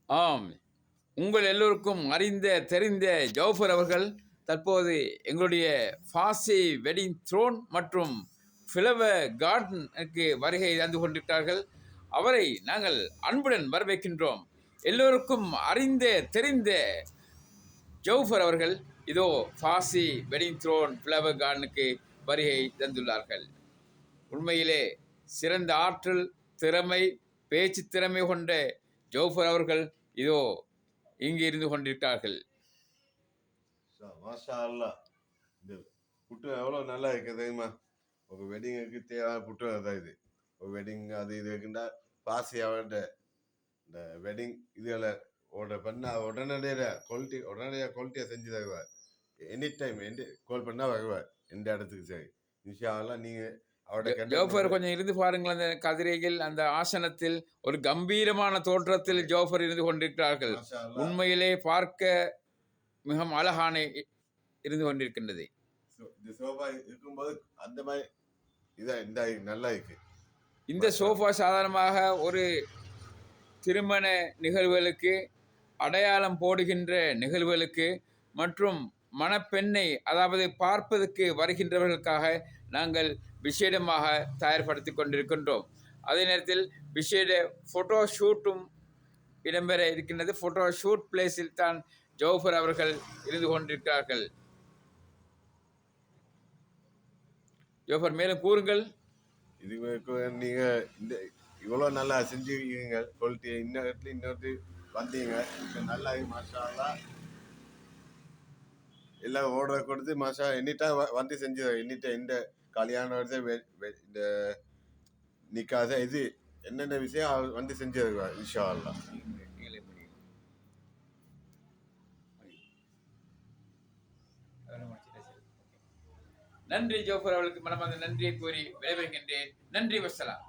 ஆம், உங்கள் எல்லோருக்கும் அறிந்த தெரிந்த ஜவுஃபர் அவர்கள் தற்போது எங்களுடைய ஃபாசி வெட்டிங் த்ரோன் மற்றும் ஃப்ளவர் கார்டனுக்கு வருகை தந்து கொண்டிருக்கிறார்கள். அவரை நாங்கள் அன்புடன் வரவேற்கின்றோம். எல்லோருக்கும் அறிந்த தெரிந்த ஜவுஃபர் அவர்கள் இதோ ஃபாசி வெட்டிங் த்ரோன் ஃப்ளவர் கார்டனுக்கு வருகை தந்துள்ளார்கள். உண்மையிலே சிறந்த ஆற்றல், திறமை, பேச்சு திறமை கொண்ட ஜவுஃபர் அவர்கள் இதோ இங்கு இருந்து கொண்டிருக்கிறார்கள். மாஷா அல்லா, இந்த புட்டு எவ்வளோ நல்லா இருக்கு தெரியுமா? ஒரு வெட்டிங்குக்கு தேவையான புட்டு தான் இது. ஒரு வெட்டிங் அது இது இருக்குண்டா பாசி அவர்கிட்ட இந்த வெட்டிங் இதுகளை பண்ண உடனடியாக குவாலிட்டியாக செஞ்சு தருவார். எனி டைம் கால் பண்ணால் வருவார் எந்த இடத்துக்கு. சரி, இன்ஷா அல்லா நீங்கள் ஜோஃபர் கொஞ்சம் இருந்து பாருங்கள். அந்த கதிரையில், அந்த ஆசனத்தில் ஒரு கம்பீரமான தோற்றத்தில் ஜோஃபர் இருந்து கொண்டிருக்கிறார்கள். உண்மையிலே பார்க்க மிகவும் அழகான இருந்து கொண்டிருக்கின்றது. இந்த சோஃபா இருக்கும்போது அந்த மாதிரி இந்த நல்லா இருக்கு. இந்த சோஃபா சாதாரணமாக ஒரு திருமண நிகழ்வுகளுக்கு, அடையாளம் போடுகின்ற நிகழ்வுகளுக்கு மற்றும் மணப்பெண்ணை அதாவது பார்ப்பதற்கு வருகின்றவர்களுக்காக நாங்கள் விசேடமாக தயார்படுத்தி கொண்டிருக்கின்றோம். அதே நேரத்தில் விசேட ஃபோட்டோ ஷூட்டும் இடம்பெற இருக்கின்றது. ஃபோட்டோ ஷூட் பிளேஸில் தான் ஜவுஃபர் அவர்கள் இருந்து கொண்டிருக்கிறார்கள். ஜவுஃபர், மேலும் கூறுங்கள். இது நீங்க இந்த இவ்வளோ நல்லா செஞ்சுருக்கீங்க. குவாலிட்டி இன்னொரு வந்தீங்க நல்லா மாஷா அல்லா. எல்லாம் ஆர்டர் கொடுத்து மாஷா எண்ணிட்டா வந்து செஞ்சு எண்ணிட்ட இந்த கல்யாணம் இந்த நிக்காத இது என்னென்ன விஷயம் வந்து செஞ்சு தருவார் இன்ஷா அல்லா. நன்றி ஜோஃபர் அவர்களுக்கு மனமார்ந்த நன்றியை கூறி விடைபெறுகின்றேன். நன்றி, வசலாம்.